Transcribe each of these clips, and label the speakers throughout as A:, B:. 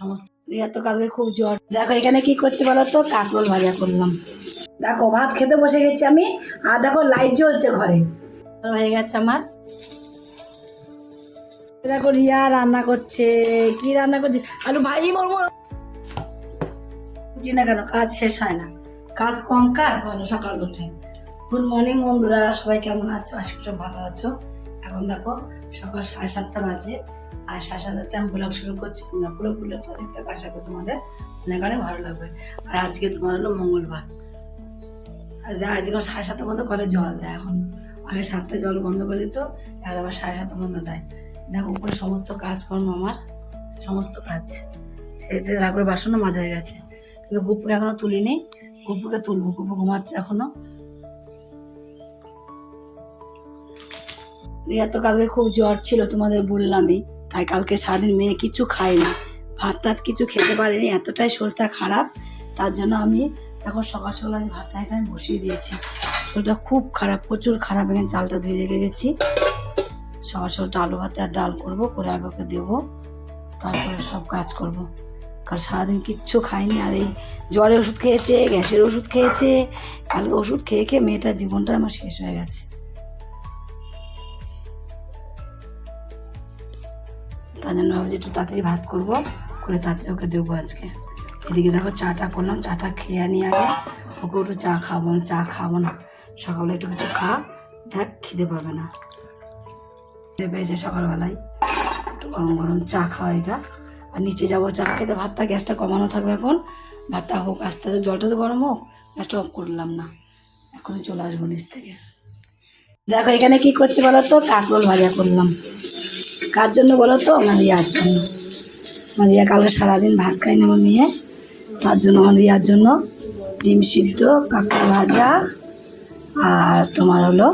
A: সমস্ত। রিয়া তো কালকে খুব জ্বর। দেখো এখানে কি করছে বলো তো, কাঁকরোল ভাজা করলাম। দেখো ভাত খেতে বসে গেছি আমি, আর দেখো লাইট জ্বলছে ঘরে, হয়ে গেছে আমার। দেখো রিয়া রান্না করছে, কি রান্না করছে, আলু ভাজি মরমো বুঝি না কেন, কাজ শেষ হয় না, কাজ কম কাজ বলো সকাল উঠে। গুড মর্নিং বন্ধুরা, সবাই কেমন আছো? আশা করি ভালো আছো। এখন দেখো সকাল 7:30 বাজে, আর 7:30 আমি ব্লগ শুরু করছি। তোমরা পুরো ব্লগটা দেখতে আশা করি তোমাদের অনেক ভালো লাগবে। আর আজকে তোমার হলো মঙ্গলবার, আর আজকে 7:30 মতো করে জল দেয়। এখন আগে 7টায় জল বন্ধ করে দিত, আর আবার 7:30 বন্ধ দেয়। দেখো উপরে সমস্ত কাজকর্ম আমার, সমস্ত কাজ সেটা রাখবে, বাসনও মাজা হয়ে গেছে, কিন্তু গুপুকে এখনো তুলিনি। গুপুকে তুলবো, গুপু ঘুমাচ্ছে এখনো। রিয়া তো কালকে খুব জ্বর ছিল, তোমাদের বললামই, তাই কালকে সারাদিন মেয়ে কিছু খায়নি, ভাত টাত কিছু খেতে পারেনি, এতটাই শরীরটা খারাপ। তার জন্য আমি তখন সকাল সকাল আজ ভাতটা এখানে বসিয়ে দিয়েছি। শরীরটা খুব খারাপ, প্রচুর খারাপ। এখানে চালটা ধুয়ে রেখে গেছি। সকাল সকালটা আলু ভাতে আর ডাল করবো, করে আগে ওকে দেবো, তারপরে সব কাজ করবো। কারণ সারাদিন কিচ্ছু খাইনি, আর এই জ্বরের ওষুধ খেয়েছে, গ্যাসের ওষুধ খেয়েছে, কালকে ওষুধ খেয়ে খেয়ে মেয়েটার জীবনটা আমার শেষ হয়ে গেছে। তার জন্য ভাবছি একটু তাড়াতাড়ি ভাত করবো, করে তাড়াতাড়ি ওকে দেবো আজকে। এদিকে দেখো চাটা করলাম, চাটা খেয়ে নিয়ে আগে ওকে একটু চা খাবো না, সকালে একটু কিছু খা, দেখ খিদে পাবে না। খিদে পেয়েছে সকালবেলায়, একটু গরম গরম চা খাওয়া এটা। আর নিচে যাবো চা খেতে, ভাতটা গ্যাসটা কমানো থাকবে এখন, ভাতটা হোক আস্তে আস্তে, জলটা তো গরম হোক, গ্যাসটা অফ করলাম না, এখনই চলে আসবো নিচ থেকে। দেখো এখানে কি করছি বলো তো, কাঁকরোল ভাজা করলাম। কার জন্য বলো তো? আমার রিয়ার জন্য। আমার রিয়া কালকে সারাদিন ভাত খাইনি আমার মেয়ে, তার জন্য আমার রিয়ার জন্য ডিম সিদ্ধ, কাঁকরোল ভাজা, আর তোমার হলো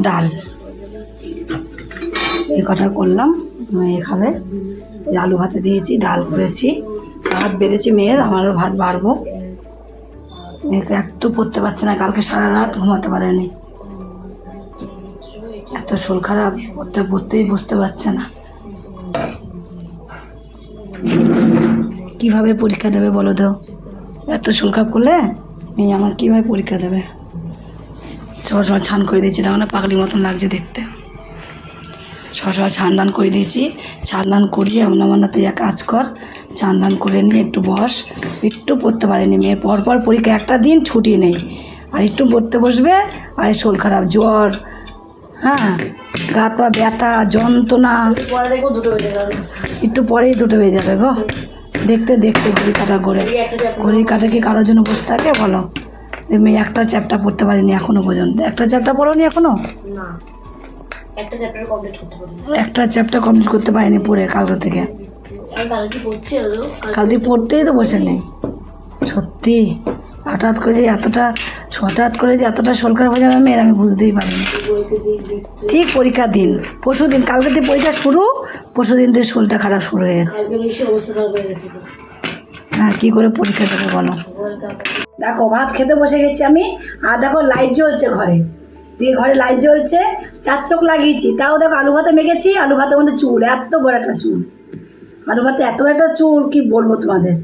A: ডাল, এই কটা করলাম। মেয়ে খাবে, আলু ভাতে দিয়েছি, ডাল করেছি, ভাত বেড়েছি মেয়ের, আমারও ভাত বাড়বো। মেয়েকে একটু পড়তে পারছে না, কালকে সারা রাত ঘুমাতে পারেনি, এত শরীর খারাপ, পড়তেই বসতে পারছে না। কিভাবে পরীক্ষা দেবে বলো তো? এত শরীর খারাপ করলে মেয়ে আমার কীভাবে পরীক্ষা দেবে? সবার সময় ছান করে দিয়েছি, তখন পাগলি মতন লাগছে দেখতে। সবার ছান দান করে দিয়েছি, ছান দান করিয়ে এমন আমার না, তুই এক কাজ কর, ছান দান করে নিয়ে একটু বস। একটু পড়তে পারেনি মেয়ে, পরপর পরীক্ষা, একটা দিন ছুটি নেই, আর একটু পড়তে বসবে আর শরীর খারাপ, জ্বর, হ্যাঁ, গা পা ব্যথা, যন্ত্রণা, একটু পরেই 2টো বেজে যাবে গো। দেখতে দেখতে ঘড়ি কাটা কি কারোর জন্য বসে থাকে বলো? মেয়ে একটা চ্যাপ্টার পড়তে পারিনি এখনো পর্যন্ত। একটা চ্যাপ্টার পড়োনি এখনো? একটা চ্যাপ্টার কমপ্লিট করতে পারিনি পড়ে কালকে থেকে। কাল দিয়ে পড়তেই তো বসে নেই সত্যি। হঠাৎ করে যে এতটা শরীর খারাপ হয়ে যাবে মেয়ের, আমি বুঝতেই পারিনি। ঠিক পরীক্ষার দিন, পরশু দিন, কালকে থেকে পরীক্ষা শুরু, পরশু দিন থেকে শরীরটা খারাপ শুরু হয়ে গেছে। হ্যাঁ, কী করে পরীক্ষা দেবে বলো? দেখো ভাত খেতে বসে গেছি আমি, আর দেখো লাইট জ্বলছে ঘরে, দিয়ে ঘরে লাইট জ্বলছে, 4 চোখ লাগিয়েছি, তাও দেখো আলু ভাতে মেখেছি, আলু ভাতের মধ্যে চুল, এত বড় একটা চুল, আলু ভাতে এত বড় একটা চুল, কি বলবো তোমাদের।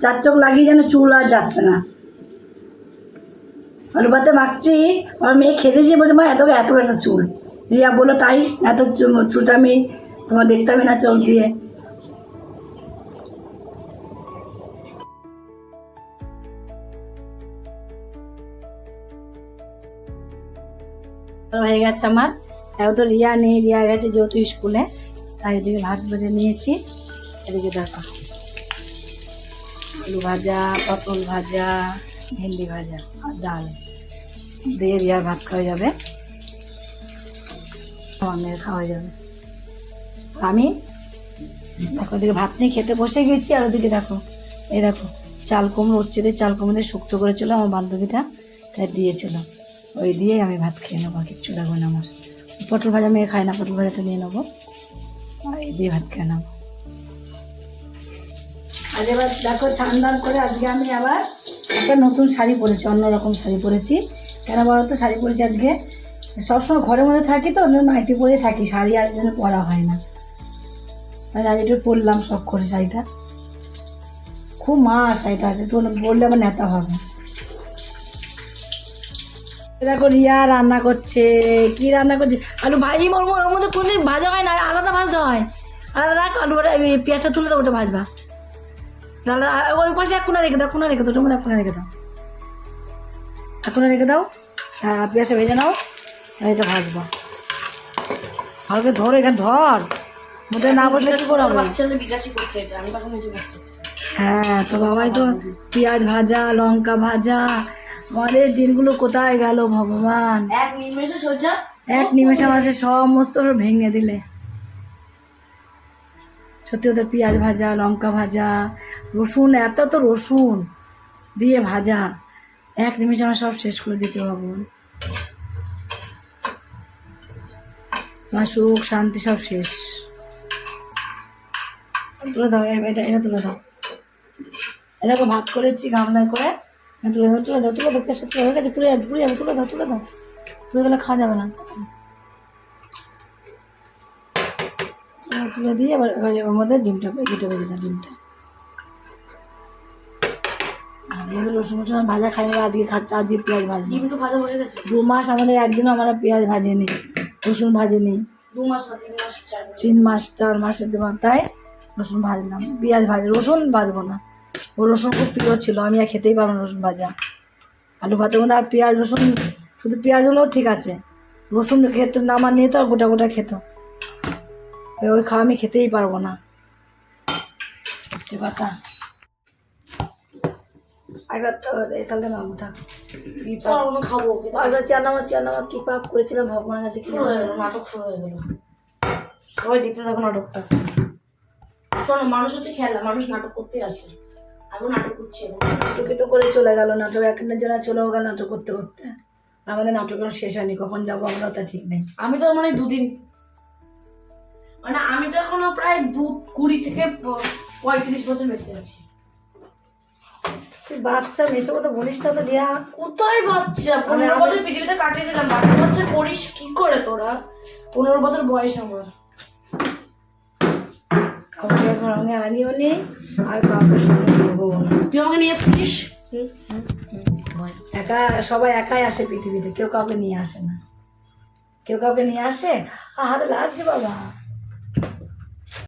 A: 4 চোখ লাগিয়ে যেন চুল আর যাচ্ছে না। আলু ভাতে মাখছি, আমার মেয়ে খেতে যেয়ে বলছে মা এত বড় একটা চুল। রিয়া বললো তাই, এত চুলটা আমি তোমার দেখতে হবে না চোখ দিয়ে। হয়ে গেছে আমার, এখন তো রিয়া নেই, রিয়া গেছে যেহেতু স্কুলে, তাই এদিকে ভাত ভেজে নিয়েছি। এদিকে দেখো আলু ভাজা, পটল ভাজা, ভেন্ডি ভাজা আর ডাল দিয়ে রিয়ার ভাত খাওয়া যাবে, আমার মেয়ের খাওয়া যাবে। আমি দেখো ওদিকে ভাত নিয়ে খেতে বসে গেছি, আর ওদিকে দেখো এই দেখো চাল কুমড়ো হচ্ছে, চাল কুমড়ো শুক্তো করেছিল আমার বান্ধবীটা, তাই দিয়েছিল, ওই দিয়ে আমি ভাত খেয়ে নেবো, কিচ্ছু লাগবে না আমার। পটল ভাজা মেয়ে খায় না, পটল ভাজাটা নিয়ে নেবো, আর এই দিয়ে ভাত খেয়ে নেবো। আজ এবার দেখো ছান দান করে আজকে আমি আবার একটা নতুন শাড়ি পরেছি, অন্যরকম শাড়ি পরেছি। কেন বলো তো শাড়ি পরেছি আজকে? সবসময় ঘরের মধ্যে থাকি তো, অন্য নাইটি পরে থাকি, শাড়ি আর জন্য পরা হয় না। তাই আজ একটু পরলাম শখ করে শাড়িটা, খুব শাড়িটা একটু পরলে আমার নেতা হবে। দেখো রিয়া রান্না করছে, কি রান্না করছে, আলু ভাজি মরমো, ওর মধ্যে কোনদিন ভাজা হয় না, আলাদা ভাজতে হয়, আলাদা রাখ, আলুটা পেঁয়াজটা তুলে দাও, ওটা ভাজবা আলাদা, ওই পাশে এক কোনা রেখে দাও, কোনা রেখে দাও, ওটার মধ্যে এক কোনা রেখে দাও, এক কোনা রেখে দাও, হ্যাঁ পেঁয়াজটা ভেজে নাও, আর এটা ভাজবা, ভালো করে ধর, এখানে ধর, মধ্যে না বসলে কি করে হবে?
B: বাচ্চাদের বিকাশই করতে এটা, আমি তখন নিজে করতে।
A: হ্যাঁ তো বাবাই তো পেঁয়াজ ভাজা, লঙ্কা ভাজা, আমাদের দিনগুলো কোথায় গেল ভগবান,
B: এক নিমেষে সোজা
A: এক নিমেষে মাঝে সমস্ত ভেঙে দিলে। সত্যি তো পেঁয়াজ ভাজা, লঙ্কা ভাজা, রসুন, এত তো রসুন দিয়ে ভাজা, এক নিমেষে আমার সব শেষ করে দিয়েছে ভগবান, আমার সুখ শান্তি সব শেষ। তুলে দাও, এটা এটা তুলে দাও, এটাকে ভাত করেছি গামলায় করে, তুলে দাও, তুলে দাও, তুলে দাও, কেসে হয়ে গেছে, পুড়ে যাবে, পুড়ে যাবে, তুলে দাও, তুলে দাও, পুড়ে গেলে খাওয়া যাবে না। তুলে দিয়ে এবার ওর মধ্যে ডিমটা ভেজে দাও, ডিমটা রসুন রসুন ভাজা খাই না, আজকে খাচ্ছে, আজকে পেঁয়াজ ভাজবো।
B: ডিম তো ভাজা হয়ে গেছে।
A: 2 মাস আমাদের একদিনও আমরা পেঁয়াজ ভাজিনি, রসুন ভাজিনি,
B: 2 মাস না 3 মাস 4 মাস।
A: 3 মাস 4 মাসের মাথায় রসুন ভাজলাম, পেঁয়াজ ভাজি, রসুন ভাজবো না, ও রসুন খুব প্রিয় ছিল, আমি আর খেতেই পারবো না রসুন ভাজা, আলু ভাতের মধ্যে আর পেঁয়াজ রসুন, শুধু পেঁয়াজ হলেও ঠিক আছে, রসুন খেত না, আমার নিয়ে তো আর গোটা গোটা খেত, ওই খাওয়া আমি খেতেই পারবো না, সত্যি কথা। একবার তাহলে মামু থাক, কি
B: খাবো
A: চার নামা কি পাপ করেছিলাম ভগবানের কাছে, কি
B: নাটক শুরু হয়ে গেল, সবাই দেখতে থাকো নাটকটা। শোনো, মানুষ হচ্ছে খেলা, মানুষ নাটক করতে আসে, আমি নাটক করছি।
A: চুপি তো করে চলে গেল নাটক, একদিনের জন্য চলেও গেল নাটক করতে করতে, আমাদের নাটক শেষ হয়নি, কখন যাবো আমরা তা ঠিক নেই।
B: আমি তো মানে 2 দিন, মানে আমি তো এখনো প্রায় 20 থেকে 35 বছর বেঁচে আছি।
A: তুই বাচ্চা মেয়ের কথা বলিস তো রিয়া,
B: কোথায় বাচ্চা, 15 বছর পৃথিবীতে কাটিয়ে দিলাম, বাচ্চা বাচ্চা করিস কি করে তোরা? 15 বছর বয়স আমার।
A: কাউকে ঘরে আনিও নেই, আর কাউকে সঙ্গে নেবো না।
B: তুই আমাকে নিয়ে এসছিস,
A: একা, সবাই একাই আসে পৃথিবীতে, কেউ কাউকে নিয়ে আসে না, কেউ কাউকে নিয়ে আসে, হাতে লাগছে বাবা।